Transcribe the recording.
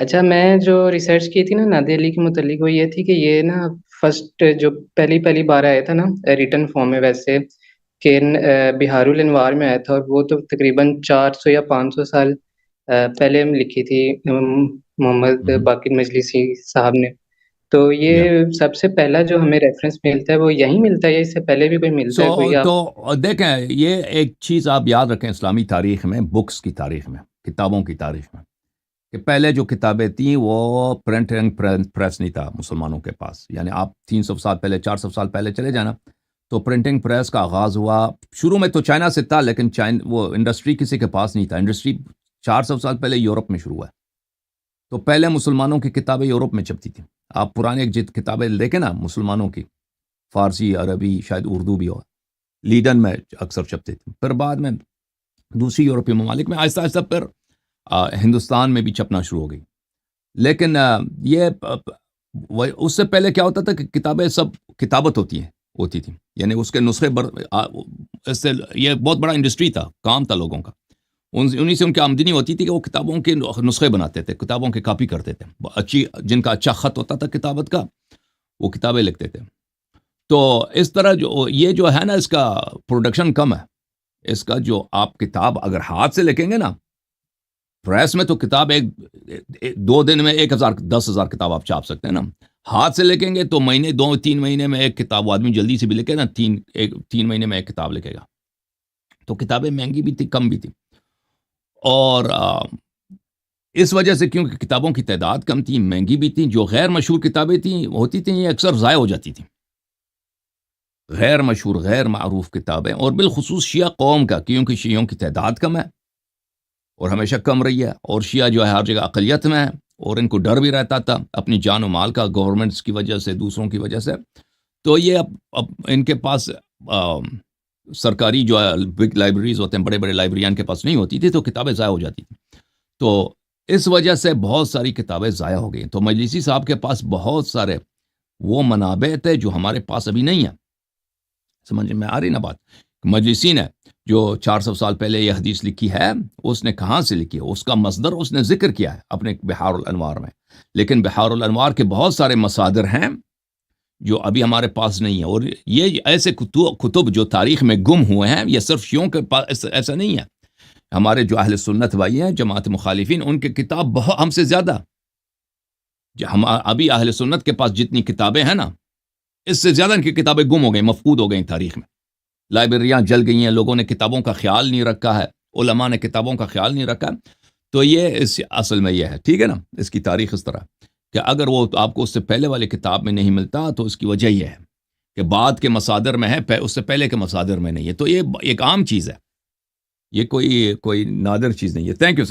اچھا، میں جو ریسرچ کی تھی نا نادیہ علی کے متعلق، وہ یہ تھی کہ یہ نا فرسٹ جو پہلی بار آیا تھا نا ریٹن فارم میں، ویسے کہ بہار الانوار میں آیا تھا، اور وہ تو تقریباً 400 یا 500 سال پہلے لکھی تھی محمد ہوں۔ باقر مجلسی صاحب نے. تو یا یہ سب سے پہلا جو ہمیں ریفرنس ملتا ہے وہ یہیں ملتا ہے، یا اس سے پہلے بھی کوئی ملتا ہے کوئی؟ آپ تو دیکھیں، یہ ایک چیز آپ یاد رکھیں اسلامی تاریخ میں، بکس کی تاریخ میں، کتابوں کی تاریخ میں، کہ پہلے جو کتابیں تھیں وہ پرنٹ اینڈ پریس نہیں تھا مسلمانوں کے پاس. یعنی آپ 300 سال پہلے، 400 سال پہلے چلے جانا تو پرنٹنگ پریس کا آغاز ہوا. شروع میں تو چائنا سے تھا، لیکن وہ انڈسٹری کسی کے پاس نہیں تھا. انڈسٹری 400 سال پہلے یورپ میں شروع ہوا. تو پہلے مسلمانوں کی کتابیں یورپ میں چھپتی تھیں. آپ پرانے کتابیں دیکھیں نا مسلمانوں کی، فارسی، عربی، شاید اردو بھی ہو، لیڈن میں اکثر چھپتے تھے. پھر بعد میں دوسری یورپی ممالک میں آہستہ آہستہ پھر ہندوستان میں بھی چھپنا شروع ہو گئی. لیکن یہ اس سے پہلے کیا ہوتا تھا کہ کتابیں سب کتابت ہوتی تھیں. یعنی اس کے نسخے اس سے یہ بہت بڑا انڈسٹری تھا، کام تھا لوگوں کا. انہی سے ان کی آمدنی ہوتی تھی کہ وہ کتابوں کے نسخے بناتے تھے، کتابوں کے کاپی کرتے تھے. جن کا اچھا خط ہوتا تھا کتابت کا، وہ کتابیں لکھتے تھے. تو اس طرح یہ جو ہے نا، اس کا پروڈکشن کم ہے. اس کا جو آپ کتاب اگر ہاتھ سے لکھیں گے نا، پریس میں تو کتاب 2 دن میں 1000 10,000 کتاب آپ چھاپ سکتے ہیں نا. ہاتھ سے لکھیں گے تو 2-3 مہینے میں ایک کتاب، وہ آدمی جلدی سے بھی لکھے نا 3 مہینے میں ایک کتاب لکھے گا. تو کتابیں مہنگی بھی تھی، کم بھی تھی. اور اس وجہ سے کیونکہ کتابوں کی تعداد کم تھی، مہنگی بھی تھی، جو غیر مشہور کتابیں ہوتی تھیں یہ اکثر ضائع ہو جاتی تھیں. غیر مشہور، غیر معروف کتابیں، اور بالخصوص شیعہ قوم کا، کیونکہ شیعوں کی تعداد کم ہے اور ہمیشہ کم رہی ہے، اور شیعہ جو ہے ہر جگہ اقلیت میں ہے، اور ان کو ڈر بھی رہتا تھا اپنی جان و مال کا، گورنمنٹس کی وجہ سے، دوسروں کی وجہ سے. تو یہ اب ان کے پاس سرکاری جو ہے بگ لائبریریز ہوتے ہیں، بڑے بڑے لائبریریان کے پاس نہیں ہوتی تھی، تو کتابیں ضائع ہو جاتی تھیں. تو اس وجہ سے بہت ساری کتابیں ضائع ہو گئی. تو مجلسی صاحب کے پاس بہت سارے وہ منابع تھے جو ہمارے پاس ابھی نہیں ہیں. سمجھ میں آ رہی نا بات؟ مجلسی نے جو 400 سال پہلے یہ حدیث لکھی ہے، اس نے کہاں سے لکھی ہے، اس کا مصدر اس نے ذکر کیا ہے اپنے بحار الانوار میں. لیکن بحار الانوار کے بہت سارے مصادر ہیں جو ابھی ہمارے پاس نہیں ہیں. اور یہ ایسے کتب جو تاریخ میں گم ہوئے ہیں، یہ صرف شیعوں کے پاس ایسا نہیں ہے. ہمارے جو اہل سنت بھائی ہیں، جماعت مخالفین، ان کے کتاب بہت ہم سے زیادہ. ہم ابھی اہل سنت کے پاس جتنی کتابیں ہیں نا، اس سے زیادہ ان کی کتابیں گم ہو گئیں، مفقود ہو گئیں تاریخ میں. لائبریریاں جل گئی ہیں، لوگوں نے کتابوں کا خیال نہیں رکھا ہے، علماء نے کتابوں کا خیال نہیں رکھا. تو یہ اصل میں یہ ہے، ٹھیک ہے نا. اس کی تاریخ اس طرح کہ اگر وہ آپ کو اس سے پہلے والی کتاب میں نہیں ملتا تو اس کی وجہ یہ ہے کہ بعد کے مصادر میں ہے، اس سے پہلے کے مصادر میں نہیں ہے. تو یہ ایک عام چیز ہے، یہ کوئی نادر چیز نہیں ہے. Thank you sir.